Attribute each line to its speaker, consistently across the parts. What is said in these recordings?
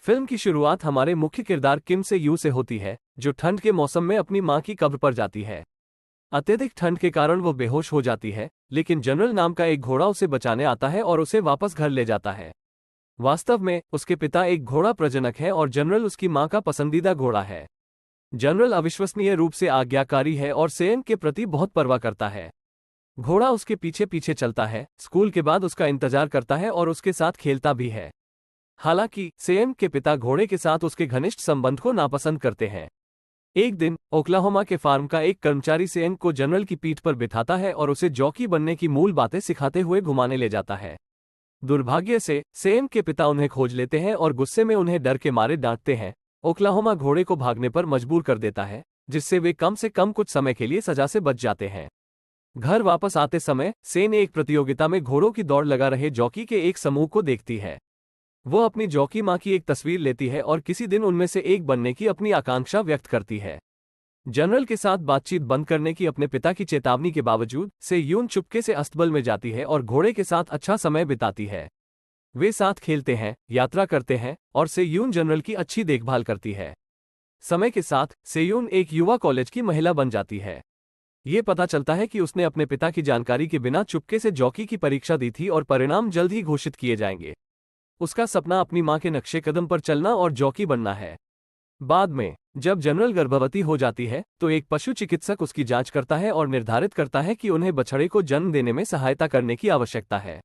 Speaker 1: Film की शुरुआत हमारे मुख्य किरदार किम से यू से होती है, जो ठंड के मौसम में अपनी मां की कब्र पर जाती है। अत्यधिक ठंड के कारण वो बेहोश हो जाती है, लेकिन जनरल नाम का एक घोड़ा उसे बचाने आता है और उसे वापस घर ले जाता है। वास्तव में उसके पिता एक घोड़ा प्रजनक है और जनरल उसकी मां का पसंदीदा घोड़ा है। जनरल अविश्वसनीय रूप से आज्ञाकारी है और सेन के प्रति बहुत परवाह करता है। घोड़ा उसके पीछे पीछे चलता है, स्कूल के बाद उसका इंतजार करता है और उसके साथ खेलता भी है। हालांकि सेम के पिता घोड़े के साथ उसके घनिष्ठ संबंध को नापसंद करते हैं। एक दिन ओक्लाहोमा के फार्म का एक कर्मचारी सेन को जनरल की पीठ पर बिठाता है और उसे जॉकी बनने की मूल बातें सिखाते हुए घुमाने ले जाता है। दुर्भाग्य से सेम के पिता उन्हें खोज लेते हैं और गुस्से में उन्हें डर के मारे डांटते हैं। ओक्लाहोमा घोड़े को भागने पर मजबूर कर देता है, जिससे वे कम से कम कुछ समय के लिए सजा से बच जाते हैं। घर वापस आते समय सेन एक प्रतियोगिता में घोड़ों की दौड़ लगा रहे जॉकी के एक समूह को देखती है। वो अपनी जॉकी मां की एक तस्वीर लेती है और किसी दिन उनमें से एक बनने की अपनी आकांक्षा व्यक्त करती है। जनरल के साथ बातचीत बंद करने की अपने पिता की चेतावनी के बावजूद से यून चुपके से अस्तबल में जाती है और घोड़े के साथ अच्छा समय बिताती है। वे साथ खेलते हैं, यात्रा करते हैं और सेयून जनरल की अच्छी देखभाल करती है। समय के साथ सेयून एक युवा कॉलेज की महिला बन जाती है। ये पता चलता है कि उसने अपने पिता की जानकारी के बिना चुपके से जॉकी की परीक्षा दी थी और परिणाम जल्द ही घोषित किए जाएंगे। उसका सपना अपनी मां के नक्शे कदम पर चलना और जॉकी बनना है। बाद में जब जनरल गर्भवती हो जाती है तो एक पशु चिकित्सक उसकी जांच करता है और निर्धारित करता है कि उन्हें बछड़े को जन्म देने में सहायता करने की आवश्यकता है।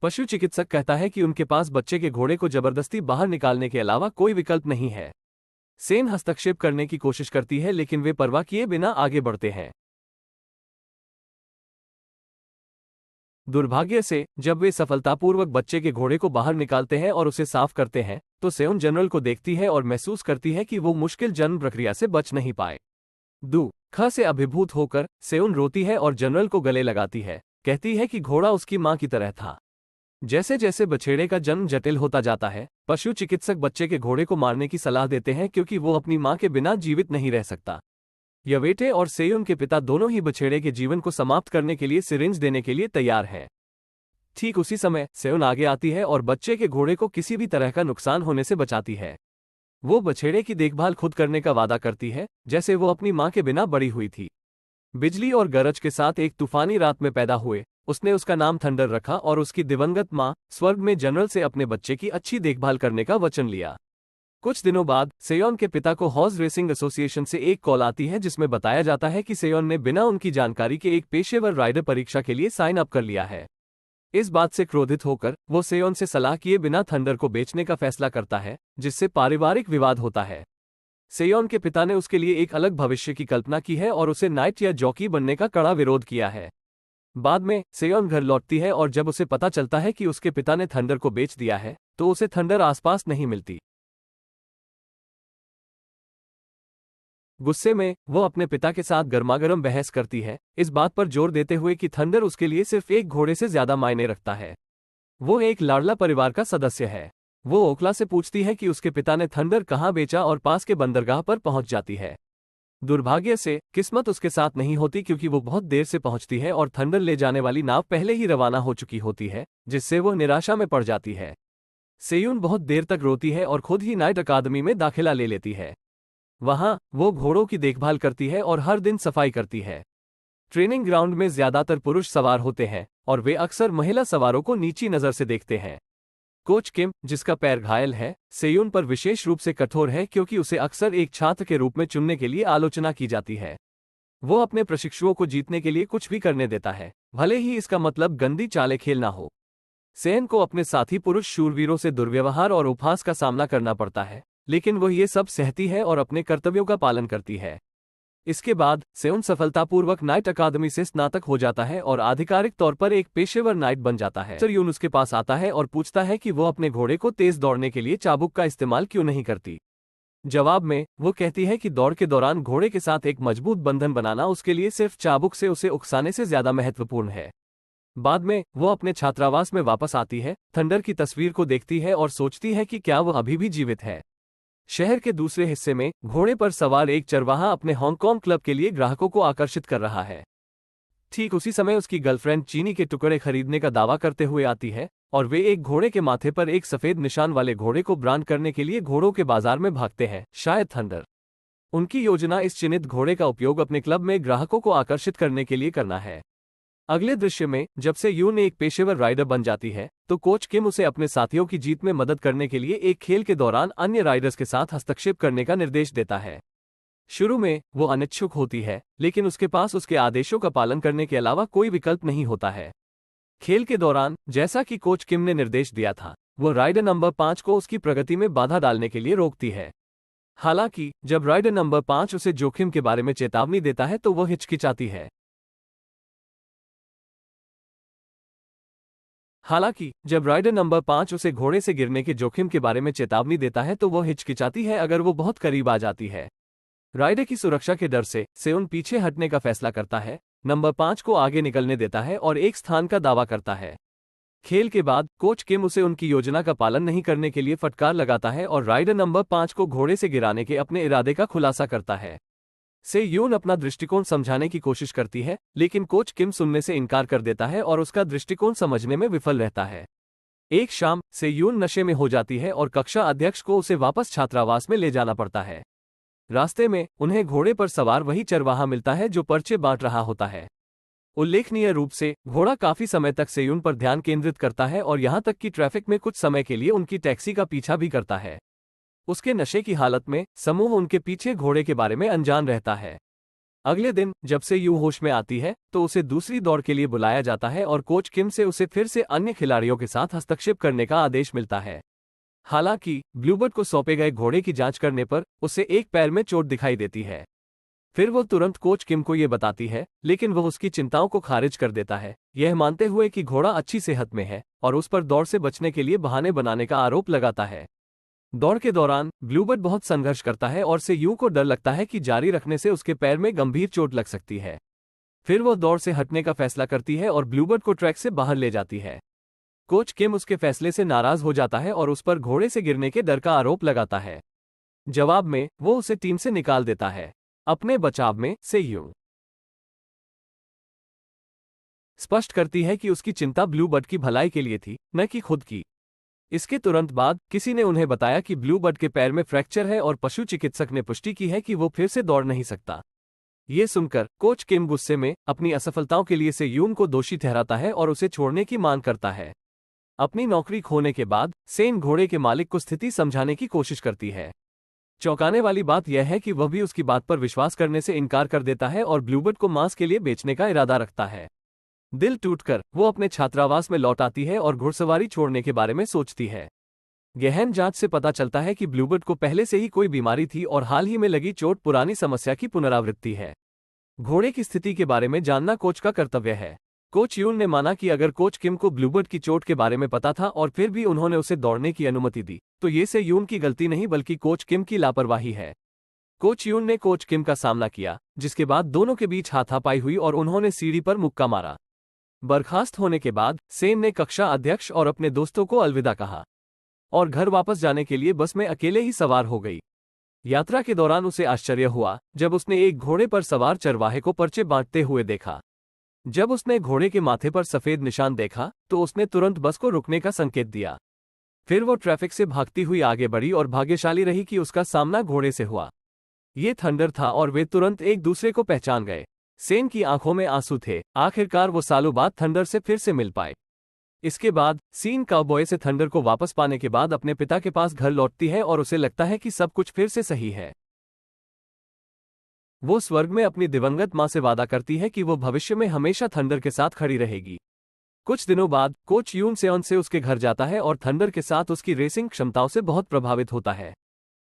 Speaker 1: पशु चिकित्सक कहता है कि उनके पास बच्चे के घोड़े को जबरदस्ती बाहर निकालने के अलावा कोई विकल्प नहीं है। सेन हस्तक्षेप करने की कोशिश करती है, लेकिन वे परवाह किए बिना आगे बढ़ते हैं। दुर्भाग्य से जब वे सफलतापूर्वक बच्चे के घोड़े को बाहर निकालते हैं और उसे साफ करते हैं तो सेउन जनरल को देखती है और महसूस करती है कि वो मुश्किल जन्म प्रक्रिया से बच नहीं पाए। दुख से अभिभूत होकर सेउन रोती है और जनरल को गले लगाती है, कहती है कि घोड़ा उसकी मां की तरह था। जैसे जैसे बछेड़े का जन्म जटिल होता जाता है, पशु चिकित्सक बच्चे के घोड़े को मारने की सलाह देते हैं क्योंकि वो अपनी मां के बिना जीवित नहीं रह सकता। यवेटे और सेयुन के पिता दोनों ही बछेड़े के जीवन को समाप्त करने के लिए सिरिंज देने के लिए तैयार हैं। ठीक उसी समय सेयुन आगे आती है और बच्चे के घोड़े को किसी भी तरह का नुकसान होने से बचाती है। वो बछेड़े की देखभाल खुद करने का वादा करती है, जैसे वो अपनी मां के बिना बड़ी हुई थी। बिजली और गरज के साथ एक तूफानी रात में पैदा हुए उसने उसका नाम थंडर रखा और उसकी दिवंगत मां स्वर्ग में जनरल से अपने बच्चे की अच्छी देखभाल करने का वचन लिया। कुछ दिनों बाद सेयोन के पिता को हॉर्स रेसिंग एसोसिएशन से एक कॉल आती है जिसमें बताया जाता है कि सेयोन ने बिना उनकी जानकारी के एक पेशेवर राइडर परीक्षा के लिए साइन अप कर लिया है। इस बात से क्रोधित होकर वो सेयोन से सलाह किए बिना थंडर को बेचने का फैसला करता है, जिससे पारिवारिक विवाद होता है। सेयोन के पिता ने उसके लिए एक अलग भविष्य की कल्पना की है और उसे नाइट या जॉकी बनने का कड़ा विरोध किया है। बाद में सेयोन घर लौटती है और जब उसे पता चलता है कि उसके पिता ने थंडर को बेच दिया है तो उसे थंडर आसपास नहीं मिलती। गुस्से में वो अपने पिता के साथ गर्मागर्म बहस करती है, इस बात पर जोर देते हुए कि थंडर उसके लिए सिर्फ एक घोड़े से ज्यादा मायने रखता है। वो एक लाडला परिवार का सदस्य है। वो ओकला से पूछती है कि उसके पिता ने थंडर कहाँ बेचा और पास के बंदरगाह पर पहुंच जाती है। दुर्भाग्य से किस्मत उसके साथ नहीं होती क्योंकि वो बहुत देर से पहुंचती है और थंडर ले जाने वाली नाव पहले ही रवाना हो चुकी होती है, जिससे वो निराशा में पड़ जाती है। सेयुन बहुत देर तक रोती है और खुद ही नाइट अकादमी में दाखिला ले लेती है। वहां वो घोड़ों की देखभाल करती है और हर दिन सफाई करती है। ट्रेनिंग ग्राउंड में ज्यादातर पुरुष सवार होते हैं और वे अक्सर महिला सवारों को नीची नजर से देखते हैं। कोच किम, जिसका पैर घायल है, सेयुन पर विशेष रूप से कठोर है क्योंकि उसे अक्सर एक छात्र के रूप में चुनने के लिए आलोचना की जाती है। वो अपने प्रशिक्षुओं को जीतने के लिए कुछ भी करने देता है, भले ही इसका मतलब गंदी चालें खेलना हो। सेन को अपने साथी पुरुष शूरवीरों से दुर्व्यवहार और उपहास का सामना करना पड़ता है, लेकिन वह ये सब सहती है और अपने कर्तव्यों का पालन करती है। इसके बाद सेउन सफलतापूर्वक नाइट अकादमी से स्नातक हो जाता है और आधिकारिक तौर पर एक पेशेवर नाइट बन जाता है। सेयून उसके पास आता है और पूछता है कि वो अपने घोड़े को तेज दौड़ने के लिए चाबुक का इस्तेमाल क्यों नहीं करती। जवाब में वो कहती है कि दौड़ के दौरान घोड़े के साथ एक मजबूत बंधन बनाना उसके लिए सिर्फ चाबुक से उसे उकसाने से ज्यादा महत्वपूर्ण है। बाद में वो अपने छात्रावास में वापस आती है, थंडर की तस्वीर को देखती है और सोचती है कि क्या वह अभी भी जीवित है। शहर के दूसरे हिस्से में घोड़े पर सवार एक चरवाहा अपने हांगकांग क्लब के लिए ग्राहकों को आकर्षित कर रहा है। ठीक उसी समय उसकी गर्लफ्रेंड चीनी के टुकड़े खरीदने का दावा करते हुए आती है, और वे एक घोड़े के माथे पर एक सफेद निशान वाले घोड़े को ब्रांड करने के लिए घोड़ों के बाजार में भागते हैं, शायद थंडर। उनकी योजना इस चिन्हित घोड़े का उपयोग अपने क्लब में ग्राहकों को आकर्षित करने के लिए करना है। अगले दृश्य में जब से यून एक पेशेवर राइडर बन जाती है तो कोच किम उसे अपने साथियों की जीत में मदद करने के लिए एक खेल के दौरान अन्य राइडर्स के साथ हस्तक्षेप करने का निर्देश देता है। शुरू में वो अनिच्छुक होती है, लेकिन उसके पास उसके आदेशों का पालन करने के अलावा कोई विकल्प नहीं होता है। खेल के दौरान जैसा कि कोच किम ने निर्देश दिया था, वो राइडर नंबर 5 को उसकी प्रगति में बाधा डालने के लिए रोकती है। हालांकि जब राइडर नंबर 5 उसे जोखिम के बारे में चेतावनी देता है तो वो हिचकिचाती है। हालांकि जब राइडर नंबर 5 उसे घोड़े से गिरने के जोखिम के बारे में चेतावनी देता है तो वो हिचकिचाती है अगर वो बहुत करीब आ जाती है। राइडर की सुरक्षा के डर से सेउन पीछे हटने का फैसला करता है, नंबर 5 को आगे निकलने देता है और एक स्थान का दावा करता है। खेल के बाद कोच किम उसे उनकी योजना का पालन नहीं करने के लिए फटकार लगाता है और राइडर नंबर 5 को घोड़े से गिराने के अपने इरादे का खुलासा करता है। से यून अपना दृष्टिकोण समझाने की कोशिश करती है, लेकिन कोच किम सुनने से इनकार कर देता है और उसका दृष्टिकोण समझने में विफल रहता है। एक शाम से यून नशे में हो जाती है और कक्षा अध्यक्ष को उसे वापस छात्रावास में ले जाना पड़ता है। रास्ते में उन्हें घोड़े पर सवार वही चरवाहा मिलता है जो पर्चे बांट रहा होता है। उल्लेखनीय रूप से घोड़ा काफी समय तक सेयून पर ध्यान केंद्रित करता है और यहां तक कि ट्रैफिक में कुछ समय के लिए उनकी टैक्सी का पीछा भी करता है। उसके नशे की हालत में समूह उनके पीछे घोड़े के बारे में अनजान रहता है। अगले दिन जब से यू होश में आती है तो उसे दूसरी दौड़ के लिए बुलाया जाता है और कोच किम से उसे फिर से अन्य खिलाड़ियों के साथ हस्तक्षेप करने का आदेश मिलता है। हालांकि ब्लूबर्ड को सौंपे गए घोड़े की जांच करने पर उसे एक पैर में चोट दिखाई देती है। फिर वो तुरंत कोच किम को ये बताती है, लेकिन वह उसकी चिंताओं को खारिज कर देता है, यह मानते हुए कि घोड़ा अच्छी सेहत में है, और उस पर दौड़ से बचने के लिए बहाने बनाने का आरोप लगाता है। दौड़ के दौरान ब्लूबर्ड बहुत संघर्ष करता है और से यूं को डर लगता है कि जारी रखने से उसके पैर में गंभीर चोट लग सकती है। फिर वो दौड़ से हटने का फैसला करती है और ब्लूबर्ड को ट्रैक से बाहर ले जाती है। कोच किम उसके फैसले से नाराज हो जाता है और उस पर घोड़े से गिरने के डर का आरोप लगाता है। जवाब में वो उसे टीम से निकाल देता है। अपने बचाव में से यूं स्पष्ट करती है कि उसकी चिंता ब्लूबर्ड की भलाई के लिए थी, न कि खुद की। इसके तुरंत बाद किसी ने उन्हें बताया कि ब्लूबर्ड के पैर में फ्रैक्चर है और पशु चिकित्सक ने पुष्टि की है कि वो फिर से दौड़ नहीं सकता। ये सुनकर कोच किम गुस्से में अपनी असफलताओं के लिए से यून को दोषी ठहराता है और उसे छोड़ने की मांग करता है। अपनी नौकरी खोने के बाद सेन घोड़े के मालिक को स्थिति समझाने की कोशिश करती है। चौंकाने वाली बात यह है कि वह भी उसकी बात पर विश्वास करने से इनकार कर देता है और ब्लूबर्ड को मांस के लिए बेचने का इरादा रखता है। दिल टूटकर वो अपने छात्रावास में लौट आती है और घुड़सवारी छोड़ने के बारे में सोचती है। गहन जांच से पता चलता है कि ब्लूबर्ड को पहले से ही कोई बीमारी थी और हाल ही में लगी चोट पुरानी समस्या की पुनरावृत्ति है। घोड़े की स्थिति के बारे में जानना कोच का कर्तव्य है। कोच यून ने माना कि अगर कोच किम को ब्लूबर्ड की चोट के बारे में पता था और फिर भी उन्होंने उसे दौड़ने की अनुमति दी, तो ये से यून की गलती नहीं बल्कि कोच किम की लापरवाही है। कोच यून ने कोच किम का सामना किया, जिसके बाद दोनों के बीच हाथापाई हुई और उन्होंने सीढ़ी पर मुक्का मारा। बर्खास्त होने के बाद सेन ने कक्षा अध्यक्ष और अपने दोस्तों को अलविदा कहा और घर वापस जाने के लिए बस में अकेले ही सवार हो गई। यात्रा के दौरान उसे आश्चर्य हुआ जब उसने एक घोड़े पर सवार चरवाहे को पर्चे बांटते हुए देखा। जब उसने घोड़े के माथे पर सफेद निशान देखा तो उसने तुरंत बस को रुकने का संकेत दिया। फिर वो ट्रैफिक से भागती हुई आगे बढ़ी और भाग्यशाली रही कि उसका सामना घोड़े से हुआ। ये थंडर था और वे तुरंत एक दूसरे को पहचान गए। सेन की आंखों में आंसू थे, आखिरकार वो सालों बाद थंडर से फिर से मिल पाए। इसके बाद सीन काउबॉय से थंडर को वापस पाने के बाद अपने पिता के पास घर लौटती है और उसे लगता है कि सब कुछ फिर से सही है। वो स्वर्ग में अपनी दिवंगत मां से वादा करती है कि वो भविष्य में हमेशा थंडर के साथ खड़ी रहेगी। कुछ दिनों बाद कोच यून सेओन से उसके घर जाता है और थंडर के साथ उसकी रेसिंग क्षमताओं से बहुत प्रभावित होता है।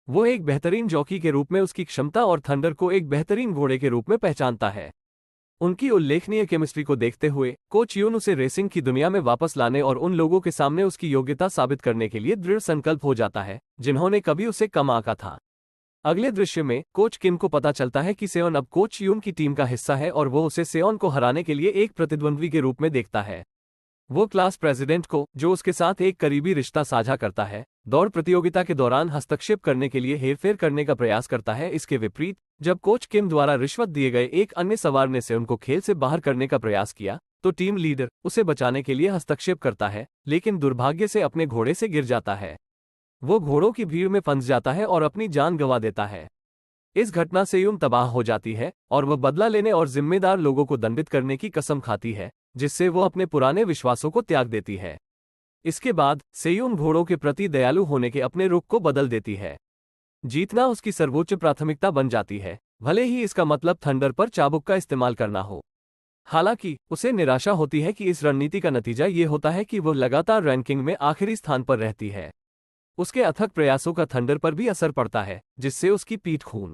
Speaker 1: वो एक बेहतरीन जॉकी के रूप में उसकी क्षमता और थंडर को एक बेहतरीन घोड़े के रूप में पहचानता है। उनकी उल्लेखनीय केमिस्ट्री को देखते हुए कोच यून उसे रेसिंग की दुनिया में वापस लाने और उन लोगों के सामने उसकी योग्यता साबित करने के लिए दृढ़ संकल्प हो जाता है जिन्होंने कभी उसे कम आंका था। अगले दृश्य में कोच किम को पता चलता है कि सेओन अब कोच यून की टीम का हिस्सा है और वो उसे सेओन को हराने के लिए एक प्रतिद्वंद्वी के रूप में देखता है। वो क्लास प्रेसिडेंट को, जो उसके साथ एक करीबी रिश्ता साझा करता है, दौड़ प्रतियोगिता के दौरान हस्तक्षेप करने के लिए हेरफेर करने का प्रयास करता है। इसके विपरीत जब कोच किम द्वारा रिश्वत दिए गए एक अन्य सवार ने से उनको खेल से बाहर करने का प्रयास किया तो टीम लीडर उसे बचाने के लिए हस्तक्षेप करता है, लेकिन दुर्भाग्य से अपने घोड़े से गिर जाता है। वो घोड़ों की भीड़ में फंस जाता है और अपनी जान गंवा देता है। इस घटना से यूम तबाह हो जाती है और वह बदला लेने और जिम्मेदार लोगों को दंडित करने की कसम खाती है, जिससे वो अपने पुराने विश्वासों को त्याग देती है। इसके बाद सेयून घोड़ों के प्रति दयालु होने के अपने रुख को बदल देती है। जीतना उसकी सर्वोच्च प्राथमिकता बन जाती है, भले ही इसका मतलब थंडर पर चाबुक का इस्तेमाल करना हो। हालांकि उसे निराशा होती है कि इस रणनीति का नतीजा ये होता है कि वह लगातार रैंकिंग में आखिरी स्थान पर रहती है। उसके अथक प्रयासों का थंडर पर भी असर पड़ता है, जिससे उसकी पीठ खून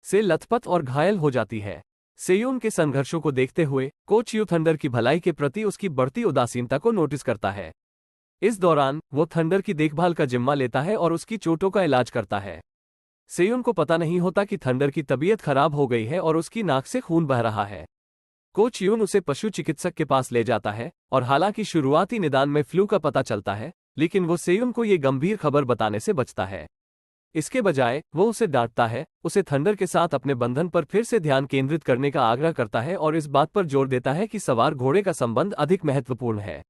Speaker 1: से लथपथ और घायल हो जाती है। सेयून के संघर्षों को देखते हुए कोच यू थंडर की भलाई के प्रति उसकी बढ़ती उदासीनता को नोटिस करता है। इस दौरान वो थंडर की देखभाल का जिम्मा लेता है और उसकी चोटों का इलाज करता है। सेयून को पता नहीं होता कि थंडर की तबीयत खराब हो गई है और उसकी नाक से खून बह रहा है। कोच यून उसे पशु चिकित्सक के पास ले जाता है और हालांकि शुरुआती निदान में फ्लू का पता चलता है, लेकिन वो सेयून को ये गंभीर खबर बताने से बचता है। इसके बजाय वो उसे डांटता है, उसे थंडर के साथ अपने बंधन पर फिर से ध्यान केंद्रित करने का आग्रह करता है और इस बात पर जोर देता है कि सवार घोड़े का संबंध अधिक महत्वपूर्ण है।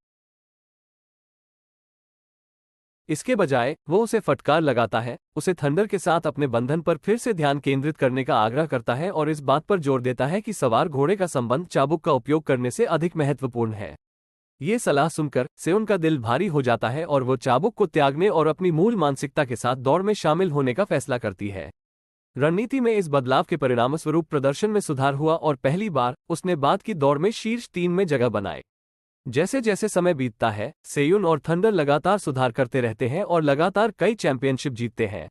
Speaker 1: इसके बजाय वो उसे फटकार लगाता है, उसे थंडर के साथ अपने बंधन पर फिर से ध्यान केंद्रित करने का आग्रह करता है और इस बात पर जोर देता है कि सवार घोड़े का संबंध चाबुक का उपयोग करने से अधिक महत्वपूर्ण है। ये सलाह सुनकर सेउन का दिल भारी हो जाता है और वो चाबुक को त्यागने और अपनी मूल मानसिकता के साथ दौड़ में शामिल होने का फैसला करती है। रणनीति में इस बदलाव के परिणामस्वरूप प्रदर्शन में सुधार हुआ और पहली बार उसने बाद की दौड़ में शीर्ष 3 में जगह बनाई। जैसे जैसे समय बीतता है, सेयुन और थंडर लगातार सुधार करते रहते हैं और लगातार कई चैंपियनशिप जीतते हैं।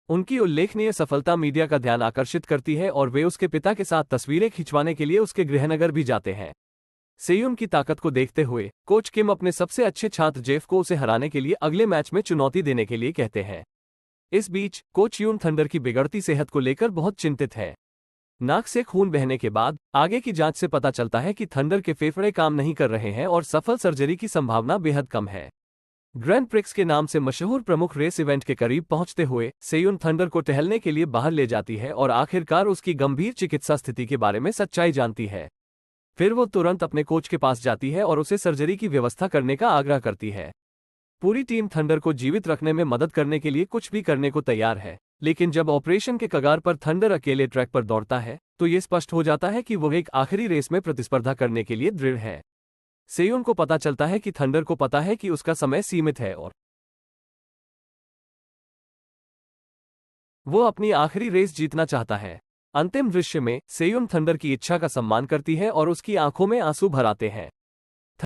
Speaker 1: उनकी उल्लेखनीय सफलता मीडिया का ध्यान आकर्षित करती है और वे उसके पिता के साथ तस्वीरें खिंचवाने के लिए उसके गृहनगर भी जाते हैं। सेयुन की ताकत को देखते हुए कोच किम अपने सबसे अच्छे छात्र जेफ को उसे हराने के लिए अगले मैच में चुनौती देने के लिए कहते हैं। इस बीच कोच यून थंडर की बिगड़ती सेहत को लेकर बहुत चिंतित है। नाक से खून बहने के बाद आगे की जांच से पता चलता है कि थंडर के फेफड़े काम नहीं कर रहे हैं और सफल सर्जरी की संभावना बेहद कम है। ग्रैंड प्रिक्स के नाम से मशहूर प्रमुख रेस इवेंट के करीब पहुंचते हुए सेयुन थंडर को टहलने के लिए बाहर ले जाती है और आखिरकार उसकी गंभीर चिकित्सा स्थिति के बारे में सच्चाई जानती है। फिर वो तुरंत अपने कोच के पास जाती है और उसे सर्जरी की व्यवस्था करने का आग्रह करती है। पूरी टीम थंडर को जीवित रखने में मदद करने के लिए कुछ भी करने को तैयार है, लेकिन जब ऑपरेशन के कगार पर थंडर अकेले ट्रैक पर दौड़ता है तो ये स्पष्ट हो जाता है कि वो एक आखिरी रेस में प्रतिस्पर्धा करने के लिए दृढ़ है। सेयुन को पता चलता है कि थंडर को पता है कि उसका समय सीमित है और वो अपनी आखिरी रेस जीतना चाहता है। अंतिम दृश्य में सेयुन थंडर की इच्छा का सम्मान करती है और उसकी आंखों में आंसू भर आते हैं।